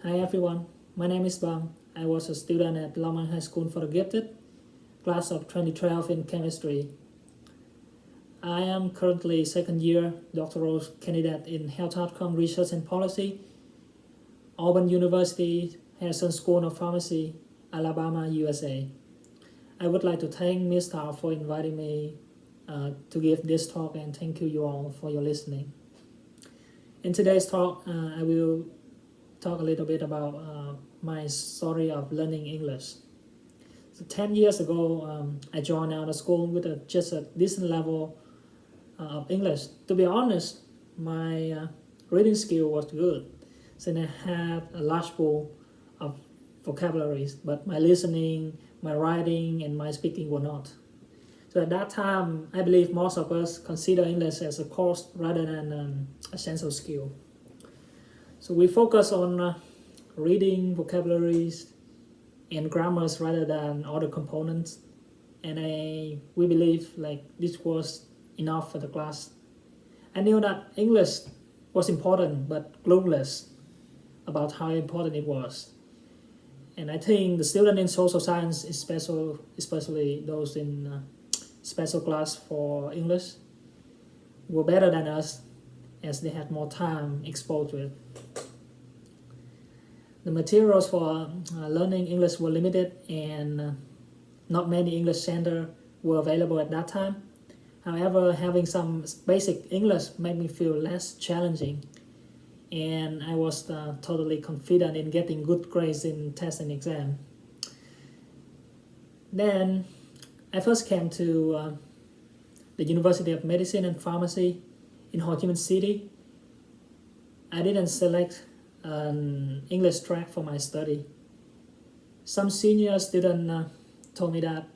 Hi everyone, my name is Bang. I was a student at Long High School for the Gifted, class of 2012 in chemistry. I am currently second year doctoral candidate in health outcome research and policy, Auburn University, Harrison School of Pharmacy, Alabama, USA. I would like to thank Ms. Tao for inviting me to give this talk, and thank you all for your listening. In today's talk, I will talk a little bit about my story of learning English. So 10 years ago, I joined out of school with just a decent level of English. To be honest, my reading skill was good, since I had a large pool of vocabularies, but my listening, my writing, and my speaking were not. So at that time, I believe most of us consider English as a course rather than an essential skill. So we focus on reading, vocabularies, and grammars rather than other components. And we believe like this was enough for the class. I knew that English was important, but clueless about how important it was. And I think the students in social science, especially those in special class for English, were better than us as they had more time exposed to it. The materials for learning English were limited, and not many English centers were available at that time. However, having some basic English made me feel less challenging, and I was totally confident in getting good grades in tests and exam. Then I first came to the University of Medicine and Pharmacy in Ho Chi Minh City. I didn't select an English track for my study. Some senior student told me that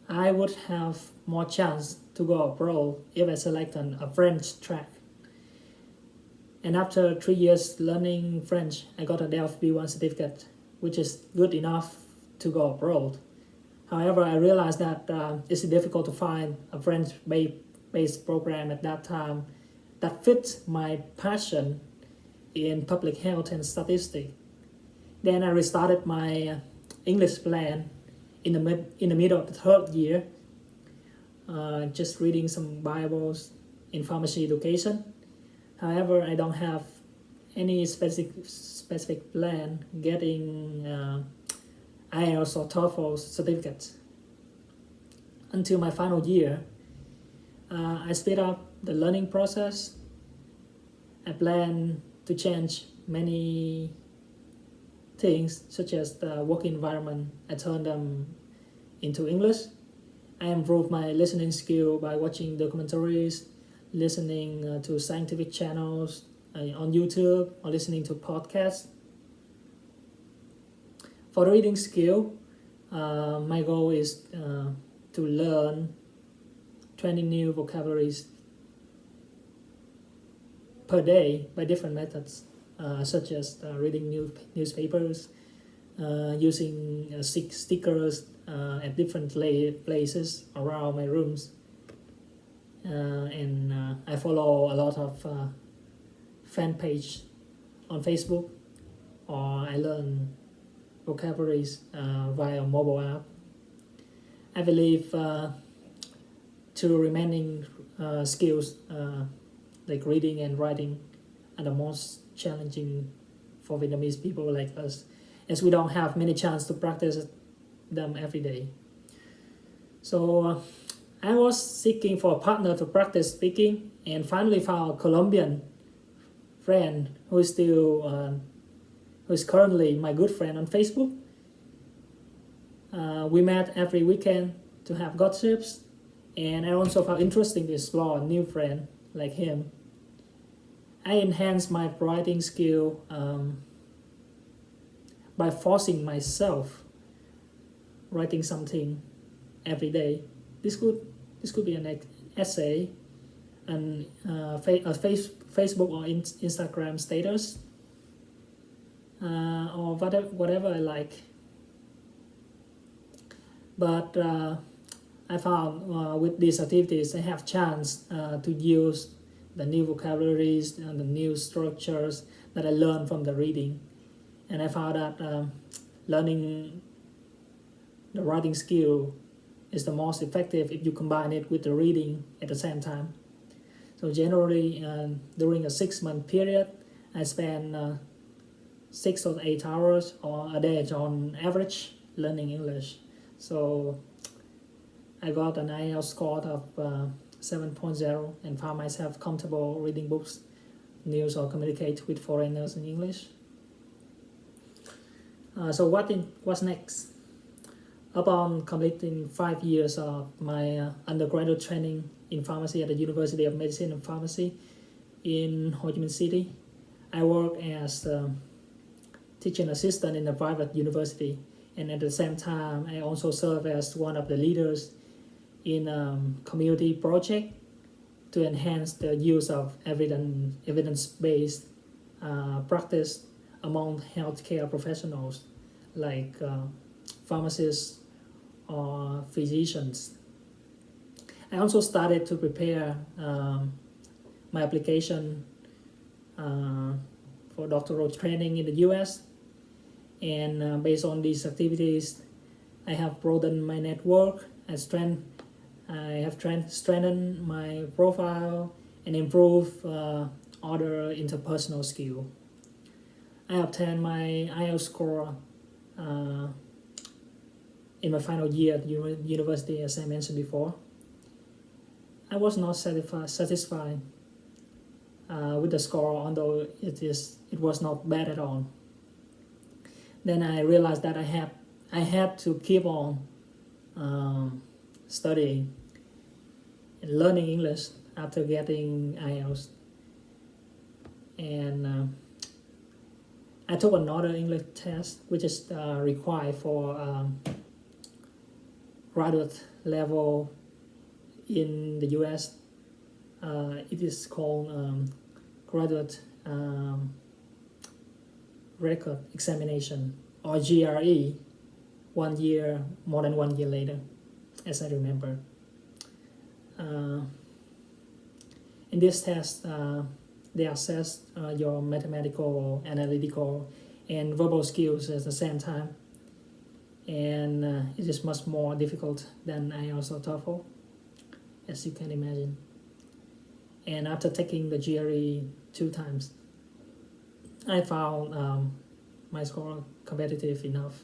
I would have more chance to go abroad if I select a French track. And after 3 years learning French, I got a DELF B1 certificate, which is good enough to go abroad. However, I realized that it's difficult to find a French-based program at that time that fits my passion in public health and statistics. Then I restarted my English plan in the middle of the third year, just reading some Bibles in pharmacy education. However, I don't have any specific plan getting IELTS or TOEFL certificates. Until my final year, I sped up the learning process. I plan to change many things, such as the work environment. I turned them into English. I improved my listening skill by watching documentaries, listening to scientific channels on YouTube, or listening to podcasts. For the reading skill, my goal is to learn 20 new vocabularies per day by different methods, such as reading newspapers, using stickers at different places around my rooms, and I follow a lot of fan page on Facebook, or I learn vocabularies via mobile app. I believe two remaining skills like reading and writing are the most challenging for Vietnamese people like us, as we don't have many chances to practice them every day. So I was seeking for a partner to practice speaking, and finally found a Colombian friend who is currently my good friend on Facebook. We met every weekend to have gossips, and I also found interesting to explore a new friend like him. I enhanced my writing skill by forcing myself writing something every day. This could be an essay, and a Facebook or Instagram status, or whatever I like. But I found with these activities I have chance to use the new vocabularies and the new structures that I learned from the reading. And I found that learning the writing skill is the most effective if you combine it with the reading at the same time. So generally, during a 6-month period, I spend 6 or 8 hours or a day on average learning English. So I got an IELTS score of 7.0 and found myself comfortable reading books, news, or communicate with foreigners in English. So what's next? Upon completing 5 years of my undergraduate training in pharmacy at the University of Medicine and Pharmacy in Ho Chi Minh City, I worked as a teaching assistant in a private university, and at the same time I also serve as one of the leaders in a community project to enhance the use of evidence-based practice among healthcare professionals like pharmacists or physicians. I also started to prepare my application for doctoral training in the US, and based on these activities I have broadened my network. I have strengthened my profile and improved other interpersonal skills. I obtained my IELTS score in my final year at university, as I mentioned before. I was not satisfied with the score, although it was not bad at all. Then I realized that I had to keep on studying and learning English after getting IELTS, and I took another English test, which is required for graduate level in the US. It is called graduate record examination, or GRE, more than 1 year later, as I remember. In this test, they assess your mathematical, analytical, and verbal skills at the same time, and it is much more difficult than IELTS or TOEFL, as you can imagine. And after taking the GRE 2 times, I found my score competitive enough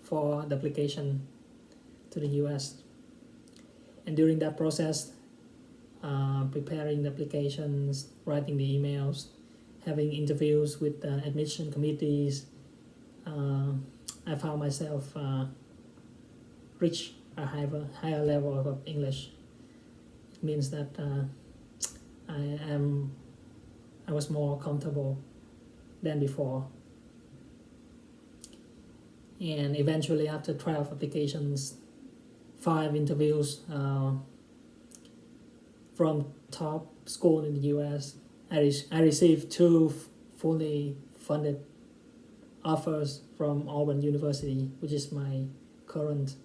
for the application to the US. And during that process, preparing the applications, writing the emails, having interviews with admission committees, I found myself reach a higher level of English. It means that I was more comfortable than before. And eventually, after 12 applications, 5 interviews from top school in the US, I received 2 fully funded offers from Auburn University, which is my current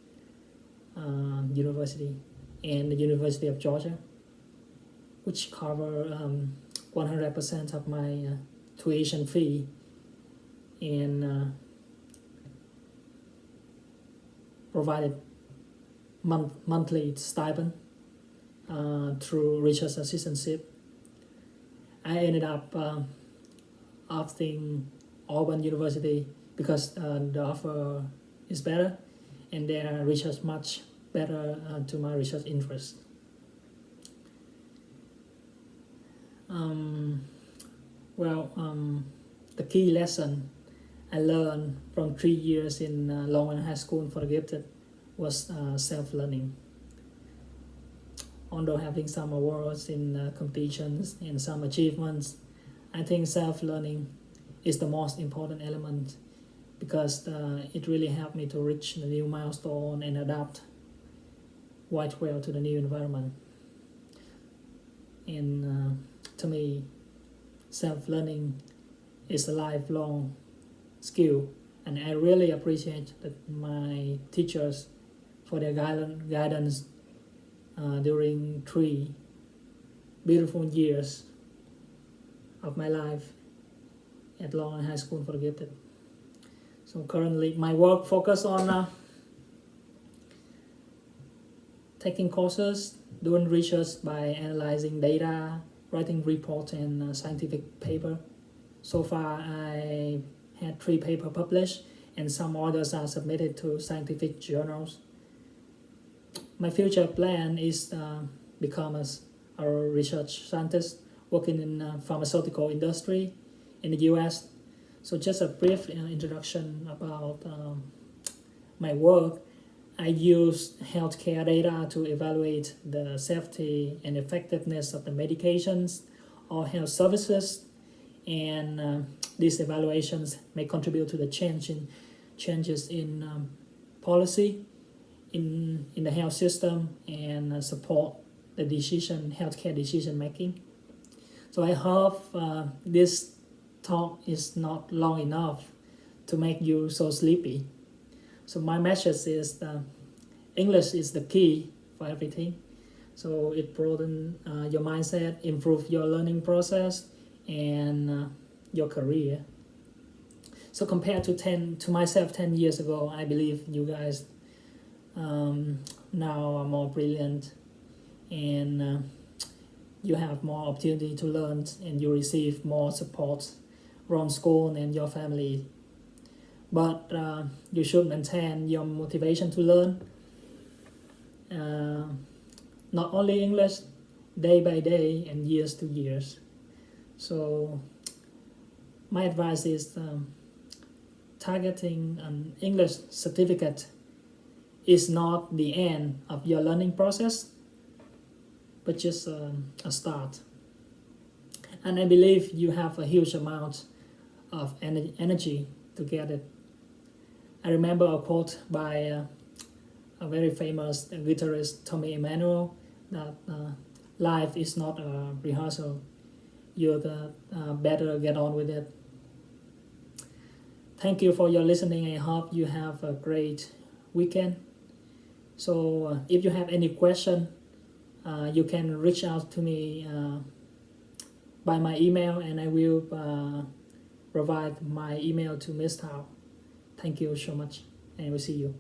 university, and the University of Georgia, which cover 100% of my tuition fee, and provided monthly stipend through research assistantship. I ended up opting Auburn University because the offer is better and their research much better to my research interest. The key lesson I learned from 3 years in Long High School for the Gifted was self-learning. Although having some awards in competitions and some achievements, I think self-learning is the most important element, because it really helped me to reach the new milestone and adapt quite well to the new environment. And to me, self-learning is a lifelong skill, and I really appreciate that my teachers for their guidance during 3 beautiful years of my life at Long High School for the Gifted. So currently my work focus on taking courses, doing research by analyzing data, writing reports and scientific paper. So far I had 3 papers published and some others are submitted to scientific journals. My future plan is become a research scientist working in the pharmaceutical industry in the US. So just a brief introduction about my work. I use healthcare data to evaluate the safety and effectiveness of the medications or health services, and these evaluations may contribute to the changes in policy in the health system and support the healthcare decision making. So I hope this talk is not long enough to make you so sleepy. So my message is English is the key for everything. So it broadens your mindset, improve your learning process and your career. So compared to myself 10 years ago, I believe you guys now are more brilliant and you have more opportunity to learn and you receive more support from school and your family. But you should maintain your motivation to learn, not only English, day by day and years to years. So my advice is targeting an English certificate is not the end of your learning process, but just a start. And I believe you have a huge amount of energy to get it. I remember a quote by a very famous guitarist, Tommy Emmanuel, that life is not a rehearsal. You better get on with it. Thank you for your listening. I hope you have a great weekend. So if you have any question, you can reach out to me by my email, and I will provide my email to Ms. Tao. Thank you so much, and we'll see you.